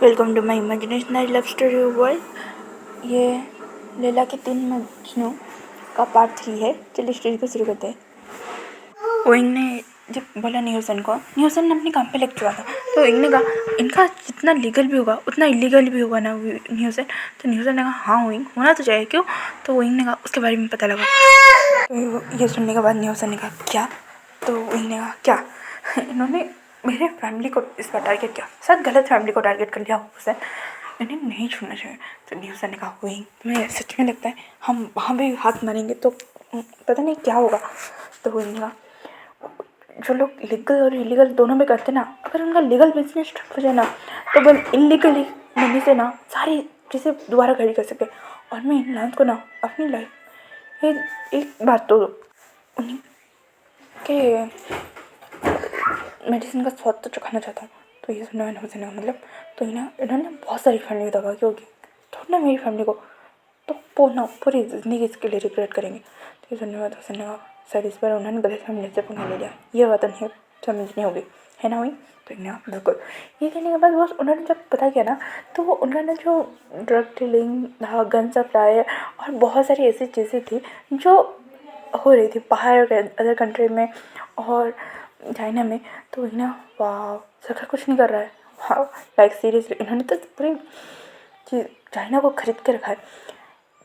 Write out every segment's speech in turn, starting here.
Welcome to my imaginationary love story world. ये लैला के 3 मजनू का पार्ट 3 है। चलिए स्टोरी को शुरू करते हैं। ओइंग ने जब बोला न्यूसन ने अपने काम पे लग चुका था, तो ओइंग ने कहा इनका जितना लीगल भी होगा उतना इलीगल भी होगा ना न्यूसन। तो न्यूसन ने कहा हाँ ओइंग होना तो चाहिए, क्यों? तो ओइंग ने कहा उसके बारे में पता लगा। तो ये सुनने के बाद न्यूसन ने कहा क्या? तो ओइंग ने कहा क्या इन्होंने मेरे फैमिली को इस बार टारगेट किया, शायद गलत फैमिली को टारगेट कर लिया उसे, इन्हें नहीं छोड़ना चाहिए। तो न्यूसन ने कहा वही तुम्हें सच में लगता है हम वहाँ भी हाथ मारेंगे तो पता नहीं क्या होगा? तो वही कहा जो लोग लीगल और इलीगल दोनों में करते ना, अगर उनका लीगल बिजनेस ठप हो जाए ना, तो वो इलीगली मनी से ना सारी चीज़ें दोबारा खड़ी कर सके। और मैं इन लाइन को ना अपनी लाइफ एक बार तो उन्हीं के मेडिसिन का स्वाद तो चखाना चाहता हूँ। तो ये सुनना मैंने हुसैन का मतलब, तो इन्होंने बहुत सारी फैमिली दबा की होगी, थोड़ी ना मेरी फैमिली को तो पूरी ज़िंदगी इसके लिए रिग्रेट करेंगे। तो ये सुनने के बाद हुसैन ने कहा शायद इस बार उन्होंने गलत फैमिली से पंगा ले लिया, ये बात नहीं समझनी होगी, है ना? हुई तो इन्हें बिल्कुल ये कहने के बाद बस उन्होंने जब पता किया ना, तो उन्होंने जो ड्रग डीलिंग, गन सप्लाई और बहुत सारी ऐसी चीज़ें थी जो हो रही थी बाहर अदर कंट्री में और चाइना में, तो इन्हें वाह सरकार कुछ नहीं कर रहा है, वाह लाइक सीरियसली इन्होंने तो पूरी चीज़ चाइना को खरीद के रखा है।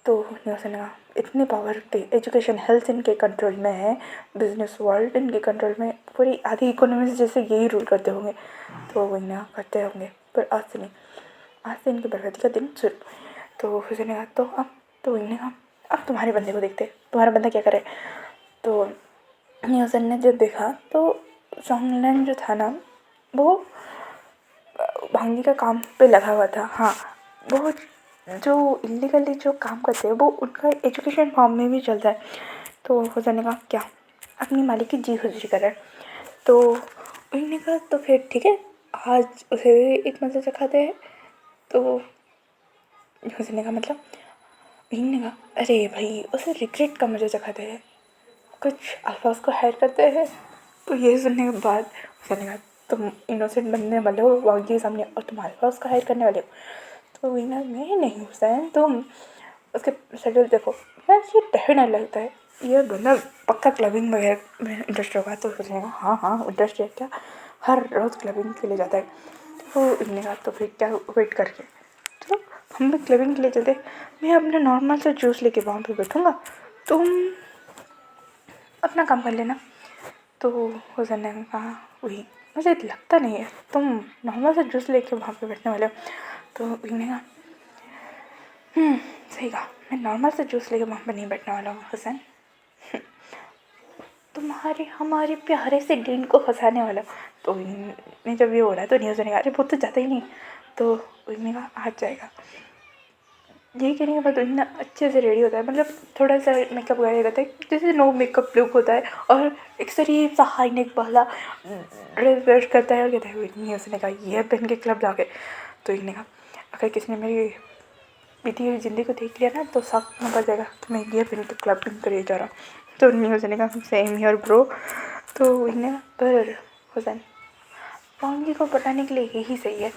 तो न्यूसन ने इतनी पावर पे एजुकेशन हेल्थ इनके कंट्रोल में है, बिजनेस वर्ल्ड इनके कंट्रोल में, पूरी आधी इकोनॉमी जैसे यही रूल करते होंगे, तो वो इन्हें करते होंगे। पर आज से नहीं, आज से इनकी बर्बादी का दिन शुरू। तो हुसैन ने कहा तो अब तो इन्हें कहा अब तुम्हारे बंदे को देखते, तुम्हारा बंदा क्या करे। तो न्यूसन ने जब देखा तो जॉनलैंड जो था ना वो भांगी का काम पे लगा हुआ था। हाँ, वो जो इलीगली जो काम करते हैं वो उनका एजुकेशन फॉर्म में भी चलता है। तो हुसैन ने कहा क्या अपनी मालिक की जी खुशी कर रहा है। तो उन्होंने कहा तो फिर ठीक है आज उसे एक मज़ा चखाते हैं। तो हुसैन ने कहा मतलब, उन्होंने कहा अरे भाई उसे रिग्रेट का मज़ा चखाते हैं, कुछ अल्फाज को हायर करते हैं। तो ये सुनने के बाद उसने कहा तुम इनोसेंट बनने वाले हो वांगी के सामने और तुम अल्फाज को हायर करने वाले हो। तो वीना मैं नहीं हुसैन, तुम उसके शेड्यूल देखो, यार ये डेफिनेट लगता है ये बंदा पक्का क्लबिंग वगैरह में इंटरेस्ट होगा। तो सोचने का हाँ हाँ इंटरेस्ट है क्या, हर रोज़ क्लबिंग के लिए जाता है। तो इन्होंने कहा तो फिर क्या वेट करके, तो हम भी क्लबिंग के लिए चलते, मैं अपने नॉर्मल से जूस लेके वहाँ पे बैठूँगा, तुम अपना काम कर लेना। तो हुसैन ने कहा वही मुझे लगता नहीं है तुम नॉर्मल से जूस लेके वहाँ पे बैठने वाले हो। तो उन्होंने कहा सही कहा, मैं नॉर्मल से जूस लेके वहाँ पे नहीं बैठने वाला हूँ हुसैन, तुम्हारे हमारे प्यारे से डीन को फंसाने वाला। तो मैं जब ये हो रहा है तो न्यूज़ ने कहा अरे वो तो जाता ही नहीं। तो उन्होंने कहा आज जाएगा। यही कहने के बाद उन्हें अच्छे से रेडी होता है, मतलब थोड़ा सा मेकअप वगैरह करता है जैसे नो मेकअप लुक होता है, और एक शरीफ सा हाई नेक वाला ड्रेस वेयर करता है और कहता है नहीं उसने कहा ये पहन के क्लब जाके। तो इन्हें कहा अगर किसी ने मेरी बीती हुई ज़िंदगी को देख लिया ना तो शक न पड़ जाएगा कि मैं ये पहन के क्लबिंग करे जा रहा हूँ। तो न्यूज़ ने कहा सेम हियर ब्रो। तो इन्हें पर हुसैन पांगी को पटाने के लिए यही सही है।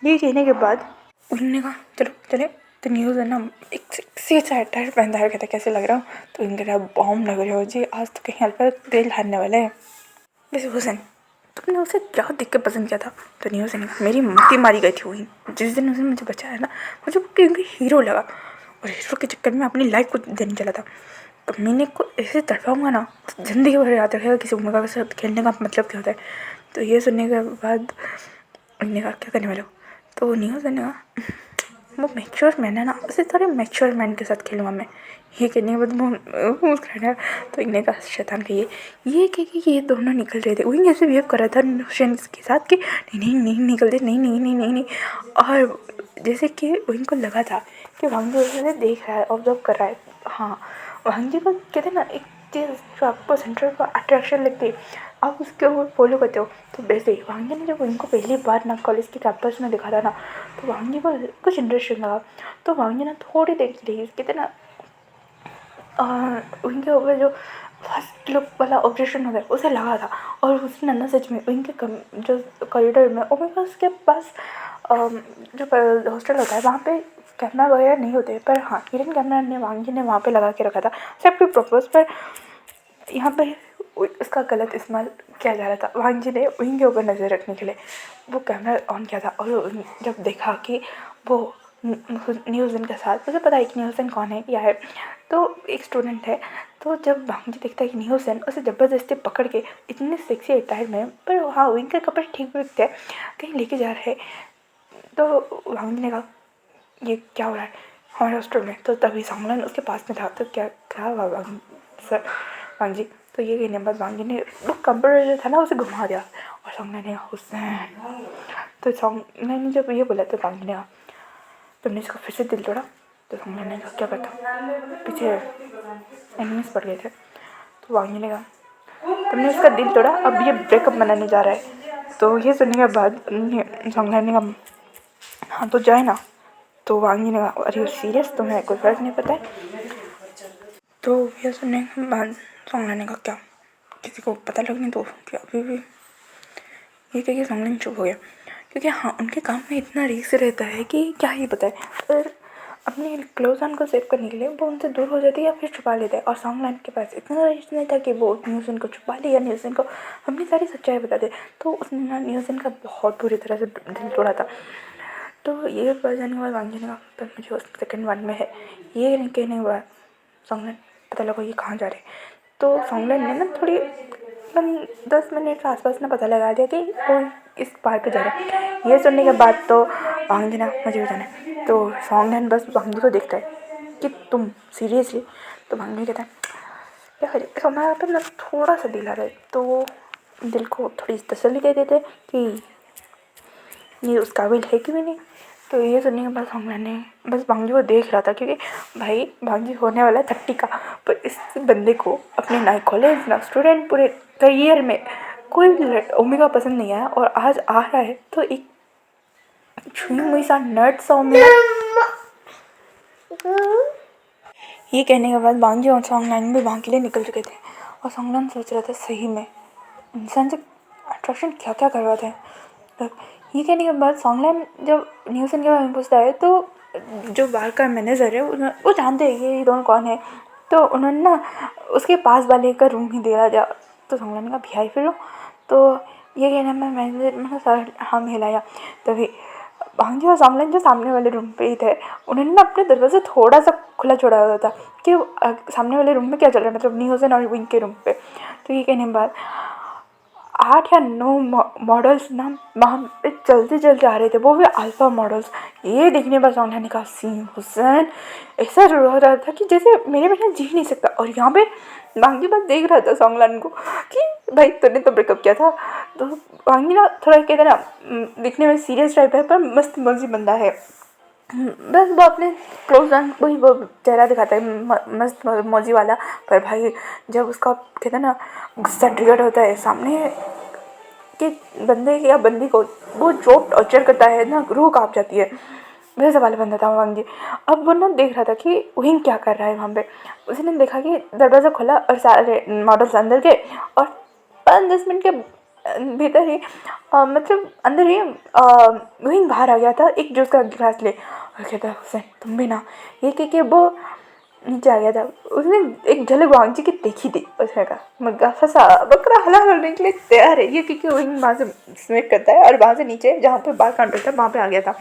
ये कहने के बाद उन्होंने कहा चलो चले। तो न्यूज़ है ना एक सेक्सी सा अटायर पहनता है, कहता कैसे लग रहा हूँ। तो इनके रहा बॉम्ब लग रहे हो जी, आज तो कहीं हल्का तेल हारने वाला है। वैसे हुसैन तुमने उसे क्या देख के पसंद किया था? तो न्यूज़ ने कहा मेरी मती मारी गई थी वही जिस दिन उसने मुझे बचाया ना, मुझे वो क्योंकि हीरो लगा और हीरो के चक्कर में अपनी लाइफ को देने चला था। तो मैंने को ऐसे तड़पाऊँगा ना तो ज़िंदगी भर याद रखेगा किसी उम्र का साथ खेलने का मतलब क्या होता है। तो ये सुनने के बाद उन्होंने कहा क्या करने वाले हो। तो न्यूज़ ने कहा वो मैच्योर मैन है ना, उसे थोड़े मैच्योर मैन के साथ खेलूँगा मैं। ये कहने के बाद मुस्कुराया। तो इन्हें कहा शैतान कहिए ये कह के ये दोनों निकल रहे थे, वही ऐसे बिहेव कर रहा था हुसैन के साथ कि नहीं नहीं नहीं निकलते, नहीं नहीं नहीं नहीं नहीं। और जैसे कि उनको लगा था कि भांगी उसे देख रहा है, ऑब्जर्व कर रहा है। हाँ, भांगी को कहते ना एक चीज़ जो आपको सेंटर पर अट्रैक्शन लगती है आप उसके ऊपर फॉलो करते हो। तो वैसे ही भांगी ने जब उनको पहली बार ना कॉलेज के कैंपस में देखा था ना, तो भांगी को कुछ इंटरेस्टिंग लगा। तो भांगी ना थोड़ी देर के लिए कहते ना उनके ऊपर जो फर्स्ट लुक वाला ऑब्जेक्शन होता है उसे लगा था। और उसने ना सच में उनके जो कॉरिडोर में और मेरे पास उसके पास जो हॉस्टल होता है वहाँ पे कैमरा वगैरह नहीं होते, पर हाँ हिडन कैमरा ने वांग जी ने वहाँ पे लगा के रखा था सेफ्टी पर्पज़ पर। यहाँ पे इसका गलत इस्तेमाल किया जा रहा था। वांग जी ने विंग के ऊपर नज़र रखने के लिए वो कैमरा ऑन किया था, और जब देखा कि वो न्यूज़न के साथ, मुझे पता है कि न्यूज़न कौन है क्या है, तो एक स्टूडेंट है। तो जब वांग जी देखता है कि न्यूज़न उसे ज़बरदस्ती पकड़ के इतने सेक्सी अटायर में, पर हाँ विंग के कपड़े ठीक भी थे, कहीं लेके जा रहे हैं, तो वांग जी ने कहा ये क्या हो रहा है हमारे हॉस्टल में। तो तभी सांगलन उसके पास में था, तो क्या क्या हुआ सर वांग जी। तो ये कहने के बाद वांग जी ने वो कंप्यूटर जो था ना उसे घुमा दिया, और सांगलन ने हुसैन, तो सांगलन ने जब ये बोला तो वांग जी ने कहा तुमने इसका फिर से दिल तोड़ा। तो सांगलन ने कहा क्या करता, पीछे एनिमीज पड़ गए थे। तो वांग जी ने कहा तुमने इसका दिल तोड़ा, अब ये ब्रेकअप मनाने जा रहा है। तो ये सुनने के बाद सांगलन ने कहा हाँ तो जाए ना। तो वांग जी ने कहा अरे सीरियस, तुम्हें कोई फ़र्क नहीं पता है। तो ये सुनने के बाद सांगलन ने कहा क्या किसी को पता लगने दो कि अभी भी, ये कह के सांगलन चुप हो गया, क्योंकि हाँ उनके काम में इतना रिस्क रहता है कि क्या ही बताए। पर अपने क्लोज वन को सेव करने के लिए वो उनसे दूर हो जाती है या फिर छुपा लेता है, और सांगलन के पास इतना रिस्क नहीं था कि वो न्यूज़न को छुपा ले या न्यूज़न को अपनी सारी सच्चाई बता दे। तो उसने ना न्यूज़न का बहुत बुरी तरह से दिल तोड़ा था। तो ये पता जाने के बाद वांग जी ने कहा पर मुझे उस सेकंड वन में है, ये कहने के बाद सांगलन पता लगा ये कहाँ जा रहे। तो सांगलन ने ना थोड़ी 10 मिनट के आसपास ना पता लगा दिया कि वो इस बार पे जा रहे हैं। ये सुनने के बाद तो वांग जी ने मुझे भी जाना है। तो सांगलन बस वांग जी को देखता है कि तुम सीरियसली। तो वांग जी कहता है क्या करें, हमारा पे ना थोड़ा सा दिल आ रहा है, तो दिल को थोड़ी तसल्ली दे देते कि ये उस काबिल है कि भी नहीं। तो ये सुनने के बाद सांगलन ने बस वांग जी को देख रहा था, क्योंकि भाई वांग जी होने वाला है 30 का, पर इस बंदे को अपने ना कॉलेज ना स्टूडेंट पूरे करियर में कोई ओमेगा पसंद नहीं आया, और आज आ रहा है तो एक छुई मुई सा नर्ड सा ओमेगा। ये कहने के बाद वांग जी और सांगलन भी वहाँ के लिए निकल चुके थे, और सांगलन सोच रहा था सही में इंसान से अट्रैक्शन क्या क्या करवाते हैं। तो ये कहने के बाद सांगलन जब न्यूज़न के बारे में पूछता है, तो जो बार का मैनेजर है वो जानते हैं कि ये दोनों कौन है। तो उन्होंने ना उसके पास वाले का रूम ही दे दिया। तो सांगलन का भियाई फिर लो। तो ये कहने में मैनेजर मैंने सर हम हिलाया, तभी वांग जी और सांगलन जो सामने वाले रूम पे ही थे, उन्होंने ना अपने दरवाज़ा थोड़ा सा खुला छोड़ा हुआ था कि सामने वाले रूम में क्या चल रहा है, मतलब न्यूज़न और विंग के रूम पे। तो ये कहने के बाद 8 या 9 मॉडल्स ना वहाँ पे चलते आ रहे थे, वो भी अल्फ़ा मॉडल्स। ये देखने पर सांगलन ने कहा सीन हुसैन, ऐसा हो रहा था कि जैसे मेरे बिना जी नहीं सकता। और यहाँ पे वांग जी बस देख रहा था सांगलन को कि भाई तूने तो ब्रेकअप किया था। तो वांग जी ना थोड़ा कहते ना दिखने में सीरियस टाइप है, पर मस्त मौजी बंदा है। बस वो अपने क्लोज वन को ही वो चेहरा दिखाता है मस्त मौजी वाला। पर भाई जब उसका कहते ना गुस्सा ट्रिगर होता है सामने के बंदे या बंदी को, वो जो टॉर्चर करता है ना रूह काँप जाती है, वैसा वाला बंदा था वांग जी। अब वो ना देख रहा था कि विंग क्या कर रहा है वहाँ पे। उसने देखा कि दरवाज़ा खुला और सारे मॉडल्स अंदर गए, और 5-10 मिनट के भीतर ही मतलब अंदर ही विंग बाहर आ गया था एक जूस का गिलास ले, और कहता हुसैन तुम भी ना, ये कह वो नीचे आ गया था। उसने एक झलक वांग जी की देखी थी, उसने कहा मग्गा फंसा बकरा हलाल होने के लिए तैयार है, ये क्योंकि विंग वहाँ से स्मैक करता है, और वहाँ से नीचे जहाँ पे बार काउंटर था वहाँ पे आ गया था।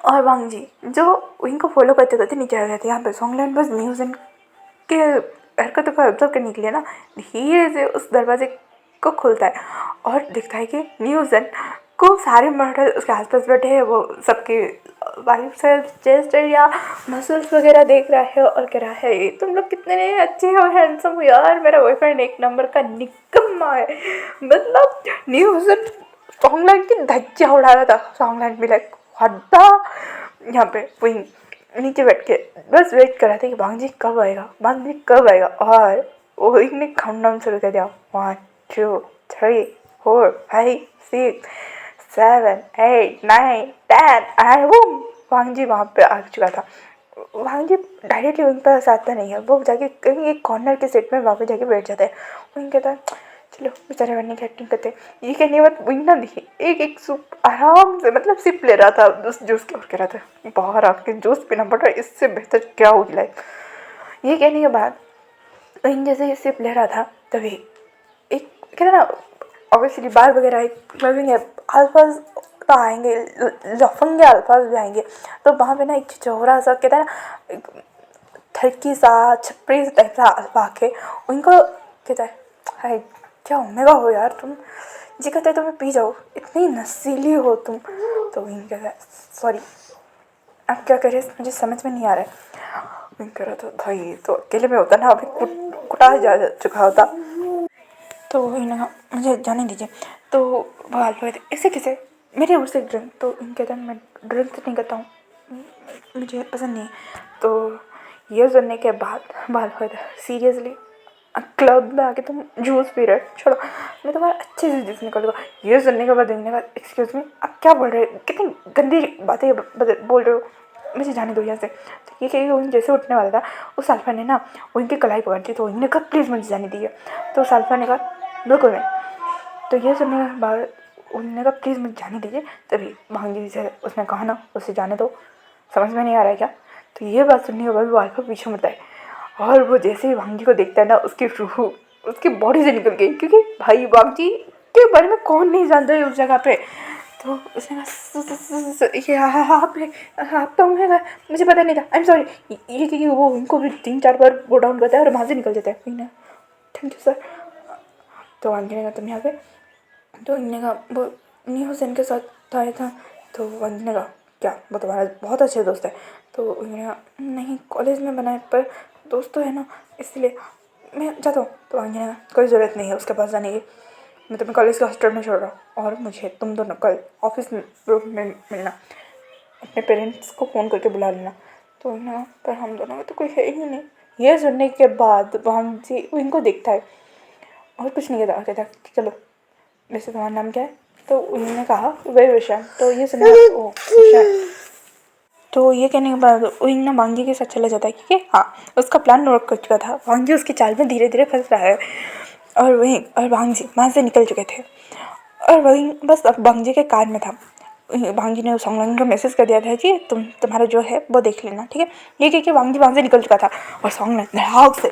और वांग जी जो विंग को फॉलो करते करते नीचे आ गए थे। यहाँ पे सांगलन बस न्यूज़न के हरकतों को ऑब्जर्व करने के लिए ना धीरे से उस दरवाजे को खोलता है, और दिखता है कि न्यूज़न को सारे मॉडल उसके आसपास बैठे हैं। वो सबके वाइफ से चेस्ट या मसल्स वगैरह देख रहा है, और कह रहा है तुम लोग कितने अच्छे हो, हैंडसम हो यार, मेरा बॉयफ्रेंड एक नंबर का निकम्मा है। मतलब न्यूज़न सांगलन की धज्जियाँ उड़ा रहा था। सांगलन भी लाइक हड्डा यहाँ पे विंग नीचे बैठ के बस वेट कर रहा था कि वांग जी कब आएगा, वांग जी कब आएगा। और वो विंग ने काउंटडाउन शुरू कर दिया 1 2 3 4 5 6 7 8 9 10 एंड बूम, वांग जी वहाँ पे आ चुका था। वांग जी डायरेक्टली विंग पर आता नहीं है, वो जाके कहीं एक कॉर्नर के सीट में वहाँ पे जाके बैठ जाता है। विंग कहता है चलो बेचारे बनने की एक्टिंग करते। ये कहने के बाद वही ना देखिए एक एक सूप आराम से मतलब सिप ले रहा था उस जूस के, और कह रहा था बाहर आके जूस पीना पड़ रहा है, इससे बेहतर क्या होगी लाइफ। ये कहने के बाद वहीं जैसे ये सिप ले रहा था तभी एक कहते ना ऑब्वियसली बार वगैरह एक लविंग अल्फाज तो आएंगे, लफंगे अल्फाज भी आएंगे। तो वहाँ पे ना एक चौरा सा कहता है ना ठरकी सा छपरी टाइप सा अल्फा आके उनको कहता है हाय क्या ओमेगा हो यार तुम, जी कहते तुम्हें पी जाओ, इतनी नशीली हो तुम। तो वहीं कहता है सॉरी अब क्या करें मुझे समझ में नहीं आ रहा है। वहीं कह रहा था भाई तो अकेले में होता ना अभी कुटा जा चुका होता। तो वही ना मुझे जाने दीजिए। तो वो अल्फा कहते ऐसे कैसे मेरे ओर से ड्रिंक। तो इन कहता है मैं ड्रिंक नहीं करता हूँ, मुझे पसंद नहीं है। तो ये सुनने के बाद बाल सीरियसली क्लब में आके तुम जूस पी रहे हो, छोड़ो मैं तुम्हारा अच्छे से जूस निकालूंगा। ये सुनने के बाद देखने का एक्सक्यूज़ मी आप क्या बोल रहे हो, कितनी गंदी बातें बोल रहे हो, मुझे जाने दो यहाँ से। तो ये कहीं वो जैसे उठने वाला था उस अल्फा ने ना उनकी कलाई पकड़ दी। तो उन्होंने कहा प्लीज़ मुझे जाने दीजिए। तो उस अल्फा ने कहा बिल्कुल नहीं। तो ये सुनने के बाद उन्होंने कहा प्लीज़ मुझे जाने दीजिए। तभी भांगी से उसने कहा ना उसे जाने दो, समझ में नहीं आ रहा है क्या। तो ये बात सुनने के बाद वो अल्फा पीछे मुड़ता है और वो जैसे ही वांगी को देखता है ना उसकी रूह उसकी बॉडी से निकल गई, क्योंकि भाई वांगी के बारे में कौन नहीं जानता है उस जगह पे। तो उसने कहा आप तो मुझे पता नहीं था, आई एम सॉरी। ये कि वो उनको भी 3-4 बार वो डाउन करता है और वहाँ से निकल जाता है। Thank you sir. तो वांगी ने कहा तुम यहाँ पे। तो इन्होंने कहा वो न्यू हुसैन के साथ आया था। तो वांगी ने कहा क्या वो तुम्हारा बहुत अच्छा दोस्त है। तो उन्होंने कहा नहीं कॉलेज में बना है पर दोस्त तो है ना इसलिए मैं जाता हूँ। तो वांगी ने कहा कोई ज़रूरत नहीं है उसके पास जाने की, मैं तुम्हें कॉलेज के हॉस्टल में छोड़ रहा हूँ और मुझे तुम दोनों कल ऑफिस रूम में मिलना, अपने पेरेंट्स को फ़ोन करके बुला लेना। तो उन्होंने कहा पर हम दोनों में तो कोई है ही नहीं। ये सुनने के बाद वांगी इनको देखता है और कुछ नहीं कहता, कहता चलो वैसे तुम्हारा नाम क्या है। तो उन्होंने कहा वही विशाल। तो ये सुना ओ विशाल। तो ये कहने के बाद उन्हें ना वांगी के साथ चला जाता है क्योंकि हाँ उसका प्लान नोट कर चुका था। वांगी उसकी चाल में धीरे धीरे फंस रहा है और वहीं और वांगी वहाँ से निकल चुके थे और वहीं बस अब वांगी के कार में था। वांगी ने सोंगलांग को मैसेज कर दिया था कि तुम्हारा जो है वो देख लेना ठीक है। ये कह के वांगी वहाँ से निकल चुका था और सोंगलांग धड़ाक से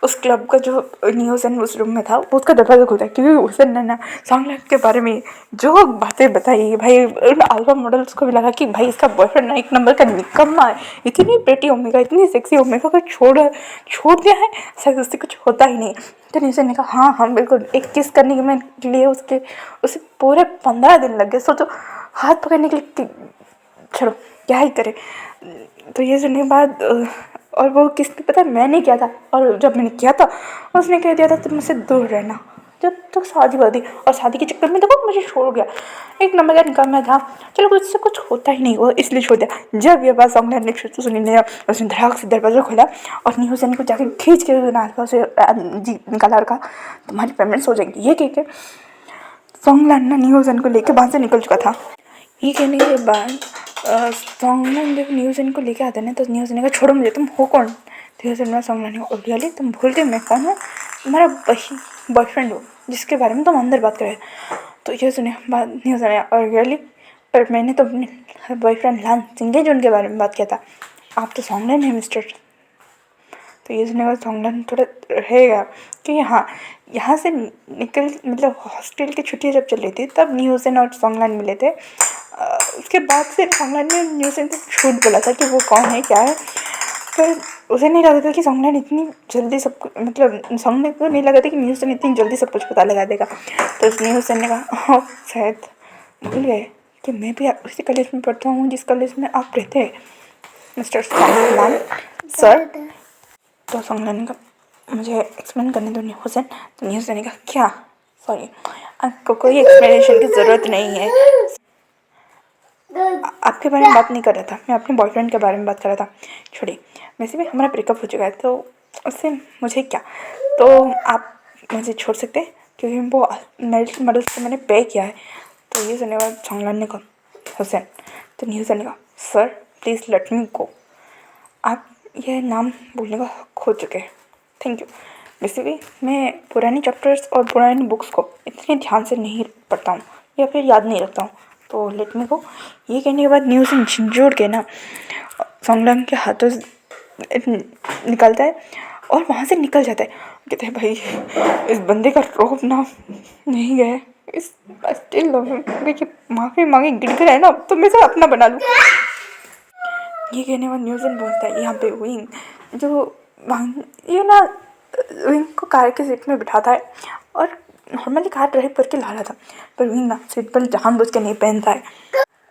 उस क्लब का जो न्यूज़न उस रूम में था वो उसका दरवाज़ा खुलता है क्योंकि उसने ना सोंगलांग के बारे में जो बातें बताई भाई उन अल्फा मॉडल्स को भी लगा कि भाई इसका बॉयफ्रेंड ना एक नंबर का निकम्मा है, इतनी प्रेटी ओमेगा इतनी सेक्सी ओमेगा को छोड़ दिया है, शायद उससे कुछ होता ही नहीं। तो न्यूज़न ने कहा हाँ हाँ बिल्कुल, एक किस करने के लिए उसे पूरे 15 दिन लग गए। सोचो हाथ पकड़ने के लिए, छोड़ो क्या ही करे। तो ये सुनने के बाद और वो किसने पता है मैंने किया था और जब मैंने किया था उसने कह दिया था तुम मुझसे दूर रहना जब तक शादी वादी, और शादी के चक्कर में देखो मुझे छोड़ गया, एक नंबर का निकम्मा था। चलो कुछ से कुछ होता ही नहीं वो इसलिए छोड़ दिया। जब ये बात सॉन्ग ने फिर तो सुनी नहीं, उसने धड़ाक से दरवाज़ा खोला और न्यूज़न को जाकर खींच के नालका से जी निकाला रखा तुम्हारी पेमेंट्स हो जाएंगी। ये कह के सॉन्ग ना न्यूज़न को लेकर वहाँ से निकल चुका था। ये कहने के बाद सॉन्गलाइन जब न्यूज़न को लेके आता ना तो न्यूज़न ने कहा छोड़ो मुझे तुम हो कौन। तो न्यूज़न सॉन्गलाइन को ओलियाली तुम भूल गए मैं कौन हूँ, तुम्हारा वही बॉयफ्रेंड हो जिसके बारे में तुम अंदर बात कर रहे। तो ये सुने बात न्यूज़न ने और रियली पर मैंने तो अपने बॉयफ्रेंड लान सिंगे जो उनके बारे में बात किया था, आप तो सॉन्गलाइन है मिस्टर। तो ये सुनने का सॉन्गलाइन थोड़ा रहेगा कि हाँ यहाँ से निकल मतलब हॉस्टल की छुट्टियाँ जब चल रही थी तब न्यूज़न और सॉन्गलाइन मिले थे। उसके बाद से सॉन्गलाइन ने न्यूज़न को झूठ बोला था कि वो कौन है क्या है, पर उसे नहीं लगा था कि सॉन्गलाइन इतनी जल्दी सब मतलब सॉन्गलाइन को नहीं लगा था कि न्यूज़न इतनी जल्दी सब कुछ पता लगा देगा। तो उस न्यूज़न ने कहा शायद भूल गए कि मैं भी उसी कॉलेज में पढ़ता हूँ जिस कॉलेज में आप रहते हैं मिस्टर सॉन्गलाइन सर। तो सॉन्गलाइन का मुझे एक्सप्लेन करने दो न्यूज़न। तो न्यूज़न ने कहा क्या सॉरी आपको कोई एक्सप्लेनेशन की ज़रूरत नहीं है, आपके बारे में बात नहीं कर रहा था, मैं अपने बॉयफ्रेंड के बारे में बात कर रहा था। छोड़िए वैसे भी हमारा ब्रेकअप हो चुका है तो उससे मुझे क्या, तो आप मुझे छोड़ सकते हैं क्योंकि वो मेरिट मॉडल से मैंने पे किया है। तो ये सुनने के बाद सॉन्गलाइन ने कहा हुसैन। तो न्यूज़न ने कहा सर प्लीज़ लेट मी गो, आप यह नाम बोलने का खो चुके हैं, थैंक यू। बेसिकली मैं पुरानी चैप्टर्स और पुरानी बुक्स को इतने ध्यान से नहीं पढ़ता हूँ या फिर याद नहीं रखता हूँ। तो लेट मी गो। ये कहने के बाद न्यूज़ से जोड़ के ना संग्राम के हाथों से निकलता है और वहाँ से निकल जाता है। कहते हैं भाई इस बंदे का रोब ना नहीं गया है, इस स्टिल माफ़ी मांगे गिड़गिड़ा है ना, तो मैं से अपना बना लूँ। ये कहने बाद न्यूज़न पहुँचता है यहाँ पे विंग जो ये ना विंग को कार के सीट में बिठाता है और नॉर्मली कार ड्राइव करके ला रहा था, पर विंग ना सीट बेल्ट जानबूझ के नहीं पहनता है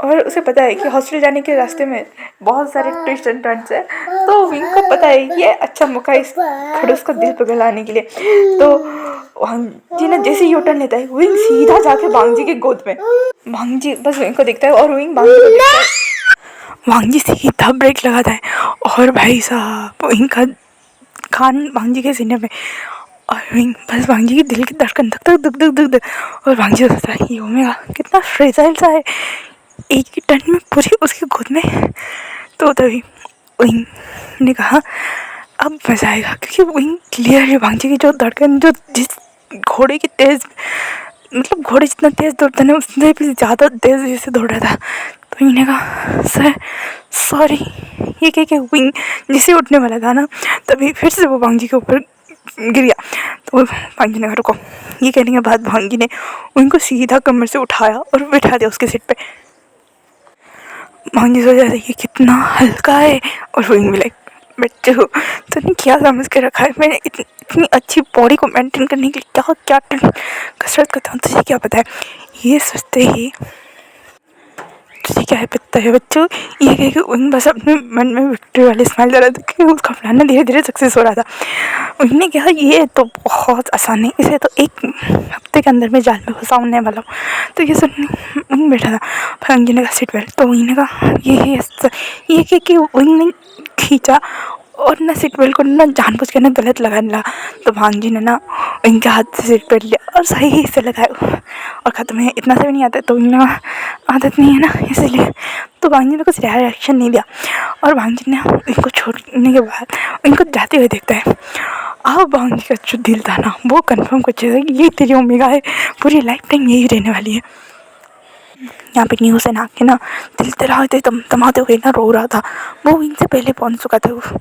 और उसे पता है कि हॉस्टल जाने के रास्ते में बहुत सारे ट्विस्ट एंड टर्न्स है। तो विंग को पता है ये अच्छा मौका इस खड़ूस को दिल पर गलाने के लिए। तो भांजी ना जैसे ही यूटर्न लेता है विंग सीधा जाके भांजी की गोद में, भांजी बस विंग को दिखता है और विंग भांजी को दिखता है, वांगी सीधा ब्रेक लगाता है और भाई साहब विंग का कान वांगी के सीने में और विंग बस वांगी की दिल की धड़कन धक धक धक धक धक धक और वांगी सोचता है ये ओमेगा कितना फ्रेजाइल सा है, एक ही टर्न में पूरी उसकी गोद में। तो तभी विंग ने कहा अब मजा आएगा, क्योंकि विंग क्लियर है वांगी की जो धड़कन जो जिस घोड़े की तेज मतलब घोड़े जितना तेज दौड़ता है उससे भी ज़्यादा तेज जैसे दौड़ रहा था। तो विंग ने कहा सर सॉरी, ये कह के विंग जैसे उठने वाला था ना तभी फिर से वो वांगी के ऊपर गिर गया। तो वांगी ने कहा रुको। ये कहने के बाद वांगी ने उनको सीधा कमर से उठाया और बिठा दिया उसके सीट पे। वांगी सोच रहा था ये कितना हल्का है और विंग भी लाइक बच्चे हो तूने क्या समझ के रखा है, मैंने इतनी अच्छी बॉडी को मेंटेन करने के लिए क्या क्या कसरत करता हूँ, तुझे क्या पता है। ये सोचते ही तुझे क्या है पता है बच्चों, ये कह के विंग बस अपने मन में विक्ट्री वाले स्माइल दे रहा था कि उसका प्लान ना धीरे धीरे सक्सेस हो रहा था। उन्होंने कहा ये तो बहुत आसान है, इसे तो एक हफ्ते के अंदर में जाल में फंसाने वाला हूँ। तो ये सुन विंग बैठा था, फिर विंग ने कहा सीट बेल्ट, तो विंग ने कहा ये कह के विंग ने खींचा और ना सीट बेल्ट को ना जानबूझ के ना गलत लगाने लगा। तो भांजी ने ना इनके हाथ से सीट बेल्ट लिया और सही से लगाया और ख़त्म है। इतना सा भी नहीं आता तो इतना आदत नहीं है ना इसलिए। तो भांजी ने कुछ रिएक्शन नहीं दिया और भांजी ने इनको छोड़ने के बाद इनको जाते हुए देखता है। अब भांजी का जो दिल था ना वो कंफर्म कर चुका कि ये तेरी ओमेगा है, पूरी लाइफ टाइम यही रहने वाली है। यहाँ पे न्यूज़ है ना के ना दिल तराते तमाते हुए ना रो रहा था, वो इनसे पहले पहुँच चुका था।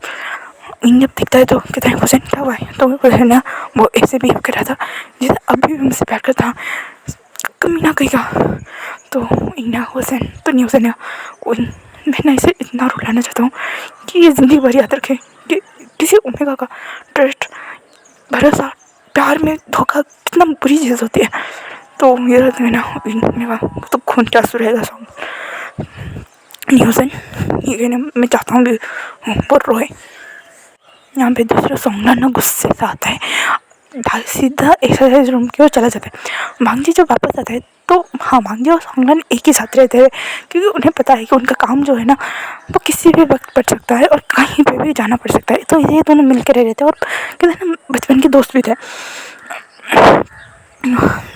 इन जब दिखता है तो कहता है हुसैन क्या हुआ है, तो हुसैन ना वो ऐसे बिहेव कर रहा था जैसे अभी भी हमसे प्यार करता, कमी ना कहेगा। तो इन्ना हुसैन तो नहीं हुसैन मैं ना इसे इतना रुलाना चाहता हूँ कि ये ज़िंदगी भर याद रखे कि किसी ओमेगा का ट्रस्ट भरोसा प्यार में धोखा कितना बुरी चीज़ होती है। तो ये रहता है ना तो खून क्या आंसू रहेगा सॉन्ग न्यूज़न ये कहने मैं चाहता हूँ बहुत रोए। यहाँ पे दूसरा सॉन्ग ना गुस्से से आता है, सीधा एक्सरसाइज रूम की ओर चला जाता है। भांजी जब वापस आता है तो हाँ भांजी और सॉन्गलान एक ही साथ रहते हैं, क्योंकि उन्हें पता है कि उनका काम जो है ना वो किसी भी वक्त पड़ सकता है और कहीं पे भी जाना पड़ सकता है। तो ये दोनों मिल कर रह रहे थे और कहते हैं ना बचपन के दोस्त भी थे।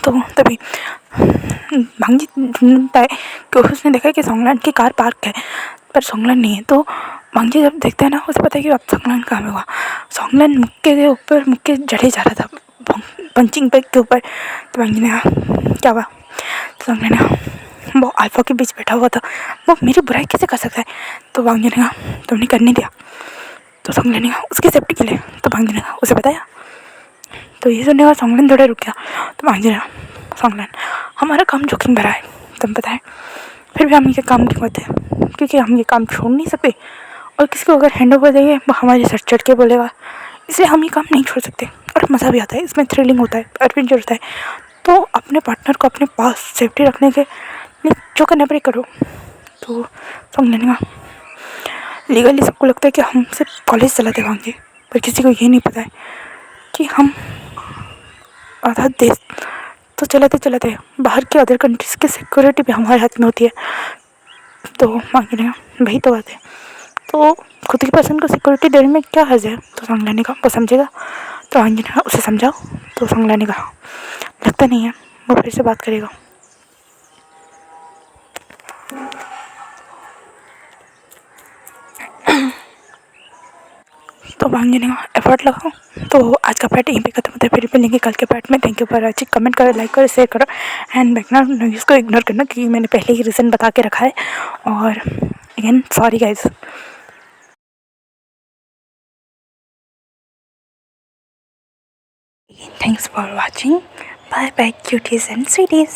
तो तभी भांजी ढूंढता है कि उसने देखा कि सॉन्गलान की कार पार्क है पर सॉन्गलान नहीं है। तो भांजी जब देखता है ना उसे पता है कि अब सॉन्गलान कहाँ में हुआ। सॉन्गलान मुक्के के ऊपर मुक्के जड़े जा रहा था पंचिंग बैग के ऊपर। तो भांजी ने कहा क्या हुआ, तो सॉन्गलान ने कहा वो अल्फा के बीच बैठा हुआ था, वो मेरी बुराई कैसे कर सकता है। तो भांजी ने कहा तुमने करने दिया। तो सॉन्गलान ने कहा उसकी सेफ्टी के लिए। तो भांजी ने कहा उसे बताया। तो ये सुनने का सॉन्गलान थोड़ा रुक गया। तो भांजी ने कहा सॉन्गलान हमारा काम जोखिम भरा है तुम पता है, फिर भी हम ये काम क्यों करते हैं, क्योंकि हम ये काम छोड़ नहीं सकते और किसी को अगर हैंड ओवर देंगे वो हमारे सर चढ़ के बोलेगा, इसलिए हम ये काम नहीं छोड़ सकते। और मज़ा भी आता है इसमें, थ्रिलिंग होता है, एडवेंचर होता है। तो अपने पार्टनर को अपने पास सेफ्टी रखने के लिए जो करना पड़े करो। तो समझने का लीगली सबको लगता है कि हम सिर्फ कॉलेज चलाते होंगे, पर किसी को ये नहीं पता है कि हम आधा देश तो चलाते चलाते बाहर के अदर कंट्रीज़ की सिक्योरिटी भी हमारे हाथ में होती है। तो मांगे वही तो बात है। तो खुद की पर्सन को सिक्योरिटी देने में क्या हर्ज है। तो सांगला ने कहा वो समझेगा। तो आंजी ने कहा उसे समझाओ। तो सांगला ने कहा लगता नहीं है वो फिर से बात करेगा। तो मांगने का एफर्ट लगाओ। तो आज का पार्ट यहीं पे खत्म होता है, फिर मिलेंगे कल के पार्ट में। Thank you for watching. Comment करो, लाइक करो, शेयर करो एंड बैकग्राउंड नॉइज़ को इग्नोर करना क्योंकि मैंने पहले ही रीज़न बता के रखा है। और again sorry guys. Thanks for watching. Bye bye cuties and sweeties.